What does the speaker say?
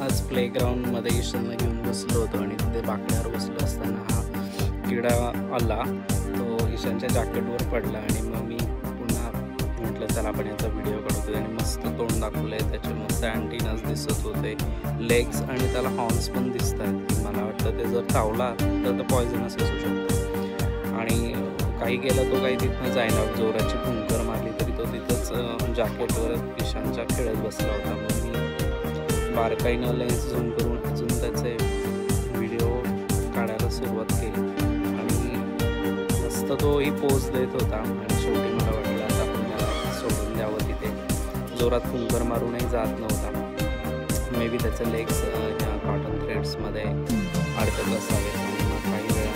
आज प्लेग्राऊंडमध्ये ईशानला घेऊन बसलो होतो आणि तिथे बाकड्यावर बसलो असताना हा किडा आला. तो ईशानच्या जॅकेटवर पडला आणि मग मी पुन्हा म्हटलं चला आपण याचा व्हिडिओ काढतो. आणि मस्त तोंड दाखवलं आहे, त्याचे मस्त अँटिनाज दिसत होते, लेग्स, आणि त्याला हॉर्न्स पण दिसत आहेत. मला वाटतं ते जर चावला तर तो पॉयझनस असू शकतो. आणि काही केलं तो काही तिथनं जायना, जोराची फुंकर मारली तरी तो तिथंच जॅकेटवर ईशानच्या खेळत बसला होता. मग मी बारकाईनं लेन्स झूम करून अजून त्याचे व्हिडिओ काढायला सुरुवात केली आणि मस्त तोही पोज देत होता. आणि शेवटी मला वाटलं आता आपण त्याला सोडून द्यावं. तिथे जोरात फुंकर मारूनही जात नव्हता. मे बी त्याचे लेग्स ह्या कॉटन थ्रेड्समध्ये अडकत असावेत आणि मग काही वेळ